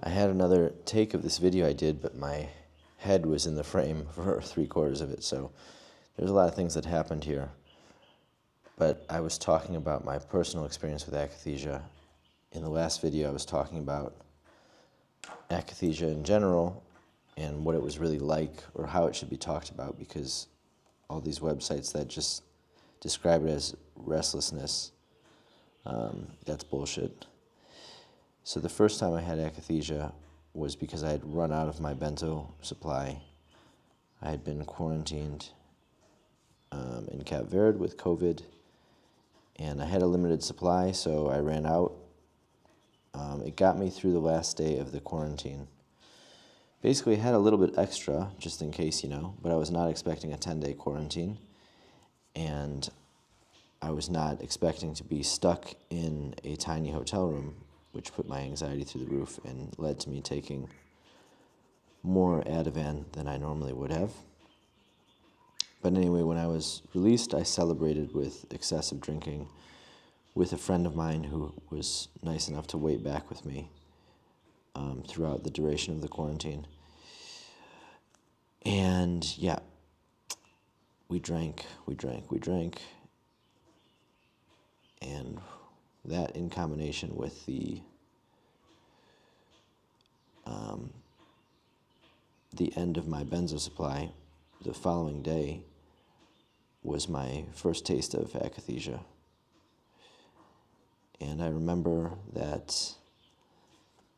I had another take of this video I did, but my head was in the frame for 3/4 of it, so there's a lot of things that happened here. But I was talking about my personal experience with akathisia. In the last video, I was talking about akathisia in general and what it was really like or how it should be talked about, because all these websites that just describe it as restlessness, that's bullshit. So the first time I had akathisia was because I had run out of my benzo supply. I had been quarantined in Cape Verde with COVID, and I had a limited supply, so I ran out. It got me through the last day of the quarantine. Basically, I had a little bit extra, just in case, but I was not expecting a 10-day quarantine, and I was not expecting to be stuck in a tiny hotel room, which put my anxiety through the roof and led to me taking more ativan than I normally would have. But anyway, when I was released, I celebrated with excessive drinking with a friend of mine who was nice enough to wait back with me throughout the duration of the quarantine. And yeah, we drank. And that, in combination with the end of my benzo supply the following day, was my first taste of akathisia. And I remember that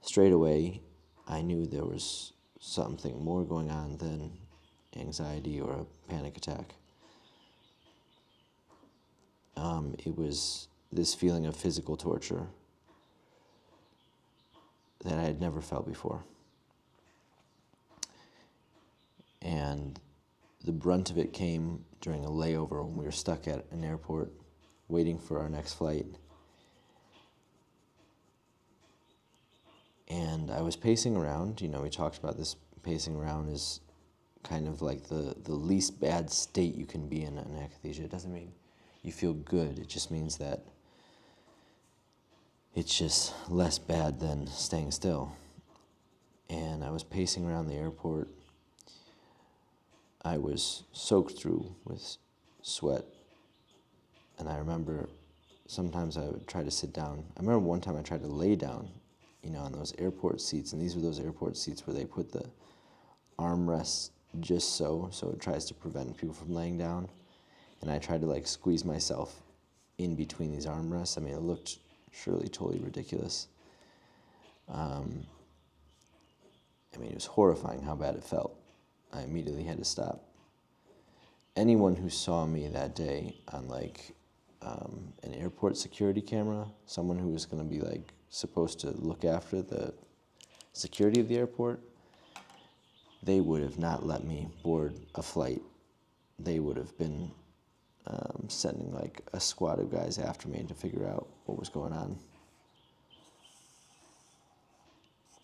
straight away I knew there was something more going on than anxiety or a panic attack. It was this feeling of physical torture that I had never felt before. And the brunt of it came during a layover when we were stuck at an airport waiting for our next flight. And I was pacing around. We talked about this. Pacing around is kind of like the least bad state you can be in akathisia. It doesn't mean you feel good. It just means that it's just less bad than staying still. And I was pacing around the airport. I was soaked through with sweat. And I remember sometimes I would try to sit down. I remember one time I tried to lay down, on those airport seats. And these were those airport seats where they put the armrests just so it tries to prevent people from laying down. And I tried to squeeze myself in between these armrests. I mean, it looked surely totally ridiculous. It was horrifying how bad it felt. I immediately had to stop. Anyone who saw me that day on an airport security camera, someone who was going to be supposed to look after the security of the airport, they would have not let me board a flight. They would have been sending a squad of guys after me to figure out what was going on.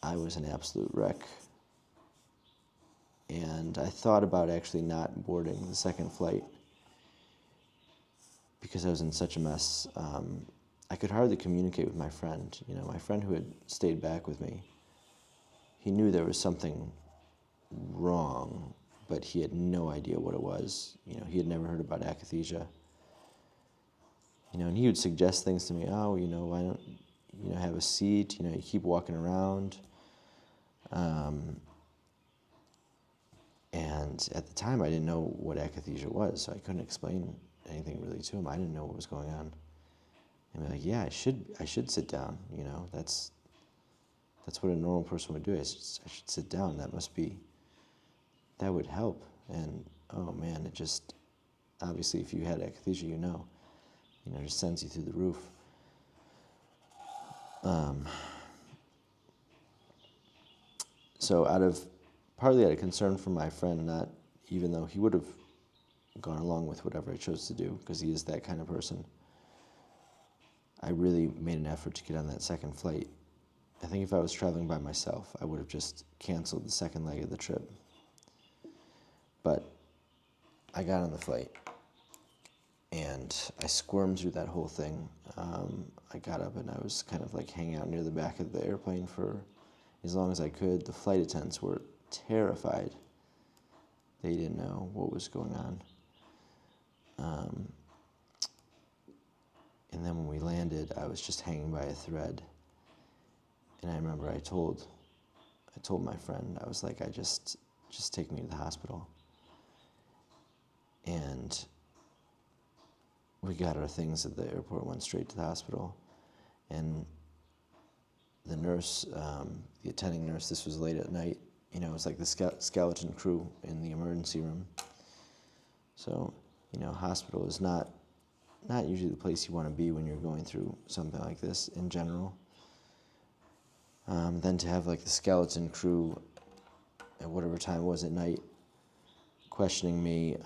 I was an absolute wreck. And I thought about actually not boarding the second flight because I was in such a mess. I could hardly communicate with my friend. My friend who had stayed back with me, he knew there was something wrong, but he had no idea what it was. He had never heard about akathisia. And he would suggest things to me. Oh, why don't you have a seat? You keep walking around. And at the time, I didn't know what akathisia was, so I couldn't explain anything really to him. I didn't know what was going on. And be yeah, I should sit down. That's what a normal person would do. I should sit down. That would help. And oh man, it just, obviously, if you had akathisia, it just sends you through the roof. So partly out of concern for my friend, not even though he would have gone along with whatever I chose to do, because he is that kind of person, I really made an effort to get on that second flight. I think if I was traveling by myself, I would have just canceled the second leg of the trip. But I got on the flight, and I squirmed through that whole thing. I got up, and I was kind of hanging out near the back of the airplane for as long as I could. The flight attendants were terrified. They didn't know what was going on. And then when we landed, I was just hanging by a thread. And I remember I told my friend, I was like, just take me to the hospital. And we got our things at the airport, went straight to the hospital. And the nurse, the attending nurse, this was late at night, it was like the skeleton crew in the emergency room. So, hospital is not usually the place you want to be when you're going through something like this in general. Then to have like the skeleton crew at whatever time it was at night questioning me,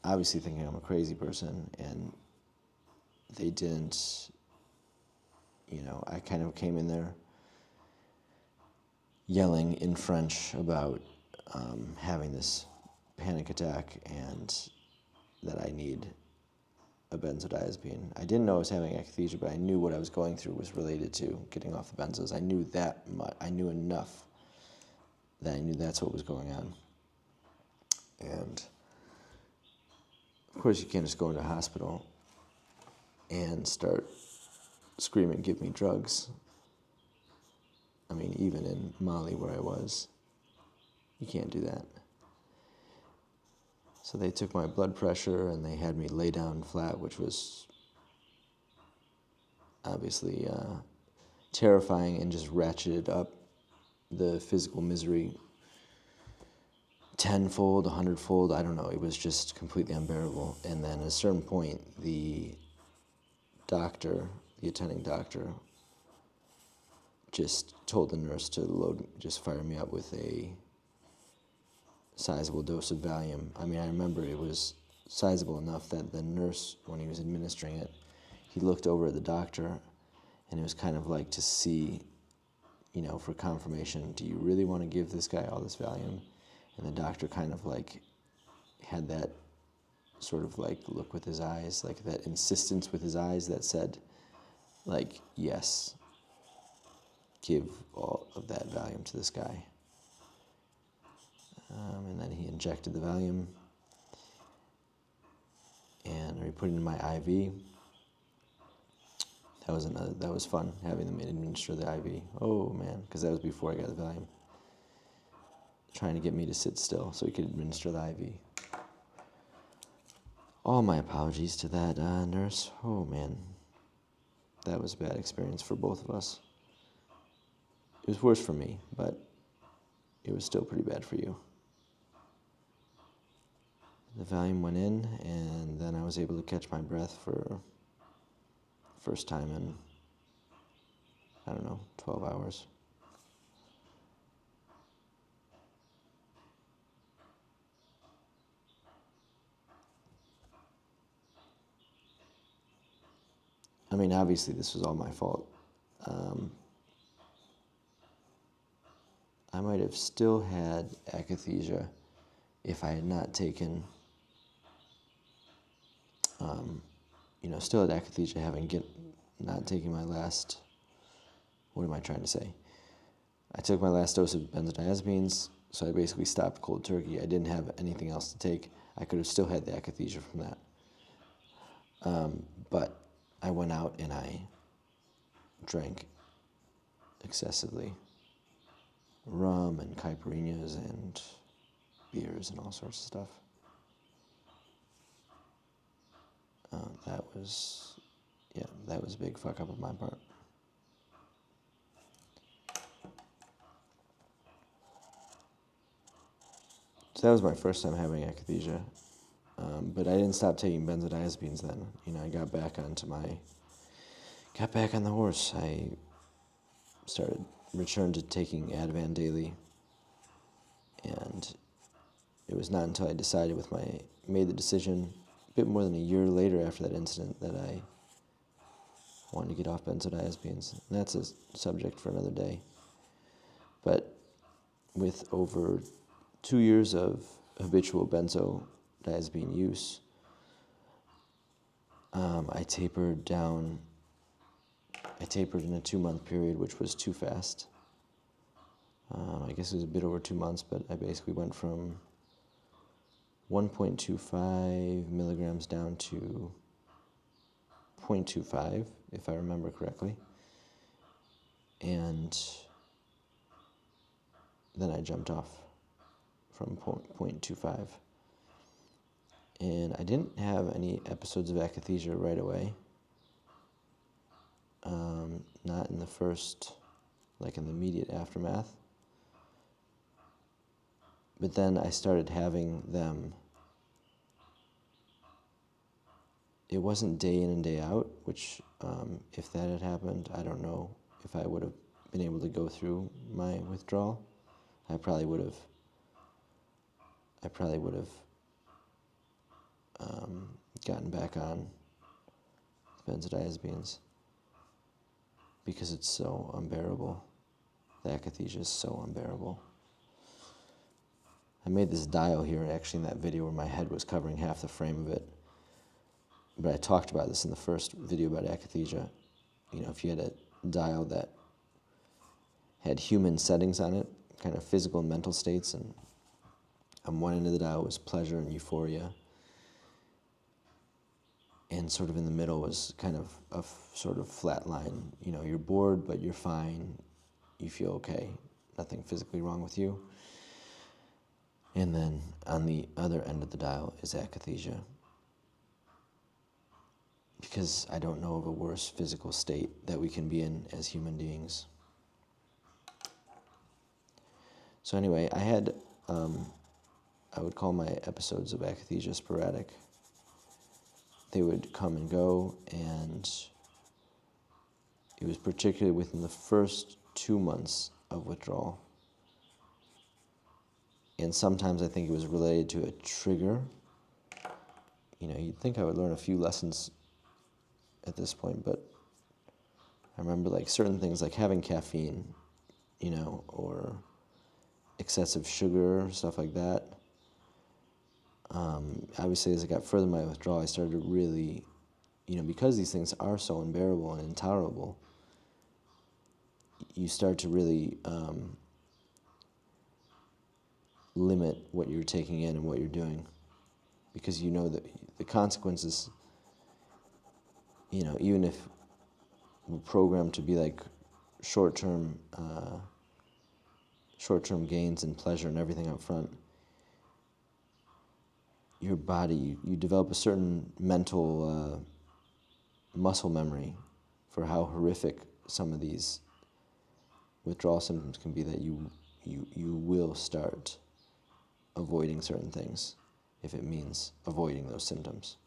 obviously thinking I'm a crazy person, and they didn't, I kind of came in there yelling in French about having this panic attack and that I need a benzodiazepine. I didn't know I was having akathisia, but I knew what I was going through was related to getting off the benzos. I knew that much. I knew enough that I knew that's what was going on. And of course, you can't just go into a hospital and start screaming, "Give me drugs." I mean, even in Mali, where I was, you can't do that. So they took my blood pressure and they had me lay down flat, which was obviously terrifying and just ratcheted up the physical misery tenfold, 100-fold. I don't know. It was just completely unbearable. And then at a certain point, the attending doctor, just told the nurse to just fire me up with a sizable dose of Valium. I mean, I remember it was sizable enough that the nurse, when he was administering it, he looked over at the doctor, and it was kind of like to see, for confirmation, do you really want to give this guy all this Valium? And the doctor kind of like had that sort of like look with his eyes, like that insistence with his eyes that said, like, yes, give all of that Valium to this guy. And then he injected the Valium, and he put it in my IV. That was fun, having them administer the IV. Oh man, because that was before I got the Valium. Trying to get me to sit still so he could administer the IV. All my apologies to that nurse. Oh man, that was a bad experience for both of us. It was worse for me, but it was still pretty bad for you. The Valium went in, and then I was able to catch my breath for the first time in, 12 hours. I mean, obviously this was all my fault. I might have still had akathisia if I had not taken, still had akathisia not taking my last, what am I trying to say? I took my last dose of benzodiazepines, so I basically stopped cold turkey. I didn't have anything else to take. I could have still had the akathisia from that. But I went out and I drank excessively. Rum and caipirinhas and beers and all sorts of stuff. That was a big fuck up on my part. So that was my first time having akathisia. But I didn't stop taking benzodiazepines then. I got back on the horse. I returned to taking Ativan daily. And it was not until I made the decision a bit more than a year later after that incident that I wanted to get off benzodiazepines. And that's a subject for another day. But with over 2 years of habitual benzodiazepine use, I tapered in a 2-month period, which was too fast. I guess it was a bit over 2 months, but I basically went from 1.25 milligrams down to 0.25, if I remember correctly. And then I jumped off from 0.25. And I didn't have any episodes of akathisia right away. Not in the first, like in the immediate aftermath. But then I started having them. It wasn't day in and day out, which if that had happened, I don't know if I would have been able to go through my withdrawal. I probably would have gotten back on benzodiazepines because it's so unbearable. The akathisia is so unbearable. I made this dial here actually in that video where my head was covering half the frame of it. But I talked about this in the first video about akathisia. You know, if you had a dial that had human settings on it, kind of physical and mental states, and on one end of the dial was pleasure and euphoria, and sort of in the middle was kind of a sort of flat line. You know, you're bored, but you're fine. You feel okay. Nothing physically wrong with you. And then on the other end of the dial is akathisia. Because I don't know of a worse physical state that we can be in as human beings. So anyway, I had, I would call my episodes of akathisia sporadic. They would come and go, and it was particularly within the first 2 months of withdrawal. And sometimes I think it was related to a trigger. You know, you'd think I would learn a few lessons at this point, but I remember like certain things like having caffeine, you know, or excessive sugar, stuff like that. Obviously, as I got further in my withdrawal, I started to really, you know, because these things are so unbearable and intolerable, you start to really limit what you're taking in and what you're doing, because you know that the consequences, you know, even if we're programmed to be like short-term gains and pleasure and everything up front, your body, you develop a certain mental muscle memory for how horrific some of these withdrawal symptoms can be, that you will start avoiding certain things if it means avoiding those symptoms.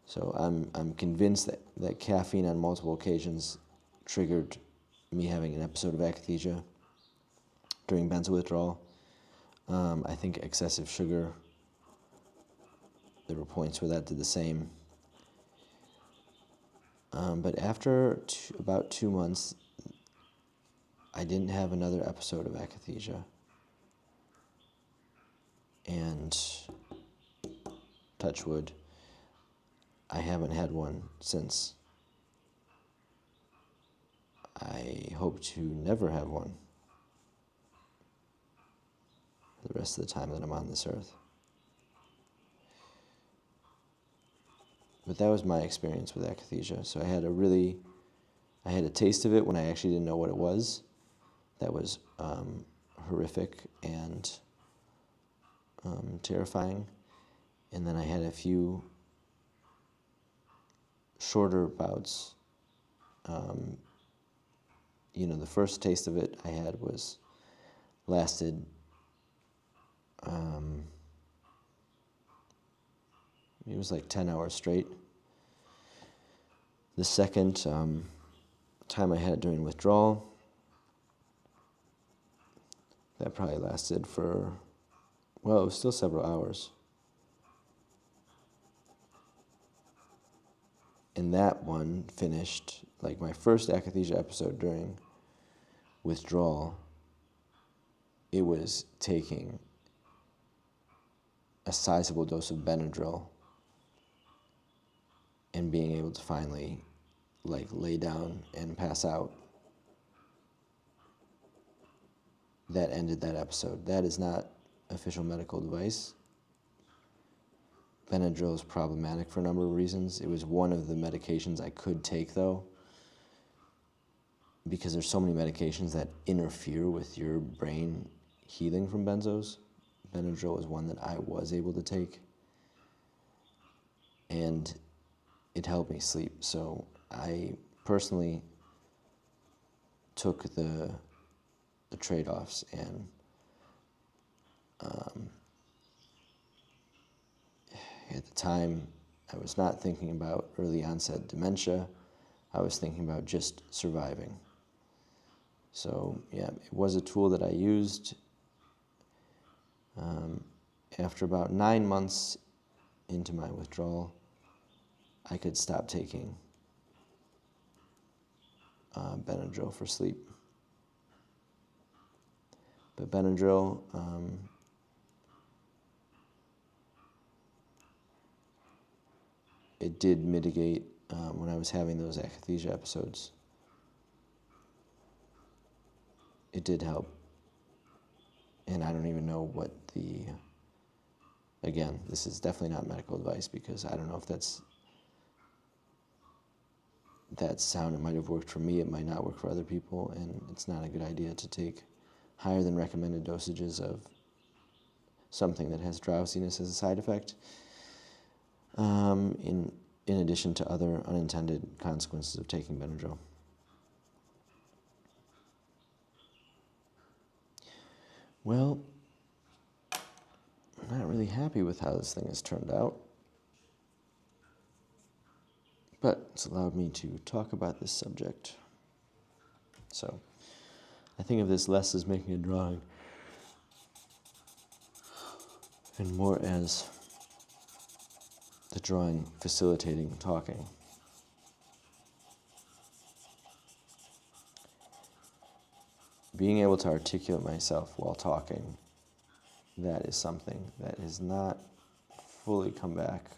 So I'm convinced that caffeine on multiple occasions triggered me having an episode of akathisia during benzo withdrawal. I think excessive sugar, there were points where that did the same. But after about 2 months, I didn't have another episode of akathisia. And touch wood, I haven't had one since. I hope to never have one for the rest of the time that I'm on this earth. But that was my experience with akathisia. So I had a taste of it when I actually didn't know what it was. That was horrific and terrifying. And then I had a few shorter bouts. You know, the first taste of it I had lasted it was like 10 hours straight. The second time I had it during withdrawal, that probably lasted for, well, it was still several hours. And that one finished, like my first akathisia episode during withdrawal, it was taking a sizable dose of Benadryl and being able to finally like lay down and pass out. that ended that episode. That is not official medical advice. Benadryl is problematic for a number of reasons. It was one of the medications I could take, though, because there's so many medications that interfere with your brain healing from benzos. Benadryl is one that I was able to take, and it helped me sleep. So I personally took the trade-offs, and at the time, I was not thinking about early onset dementia. I was thinking about just surviving. So yeah, it was a tool that I used. After about 9 months into my withdrawal, I could stop taking Benadryl for sleep. But Benadryl, it did mitigate when I was having those akathisia episodes. It did help. And I don't even know what again, this is definitely not medical advice, because I don't know if that sound. It might have worked for me, it might not work for other people, and it's not a good idea to take higher than recommended dosages of something that has drowsiness as a side effect, in addition to other unintended consequences of taking Benadryl. Well, I'm not really happy with how this thing has turned out, but it's allowed me to talk about this subject. So I think of this less as making a drawing and more as the drawing facilitating talking. Being able to articulate myself while talking, that is something that has not fully come back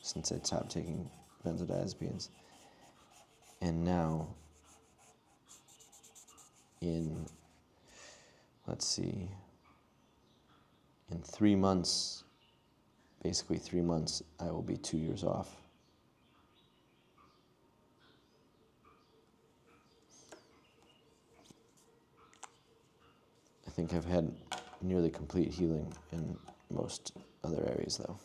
since I stopped taking benzodiazepines. And now, in 3 months, basically 3 months, I will be 2 years off. I think I've had nearly complete healing in most other areas, though.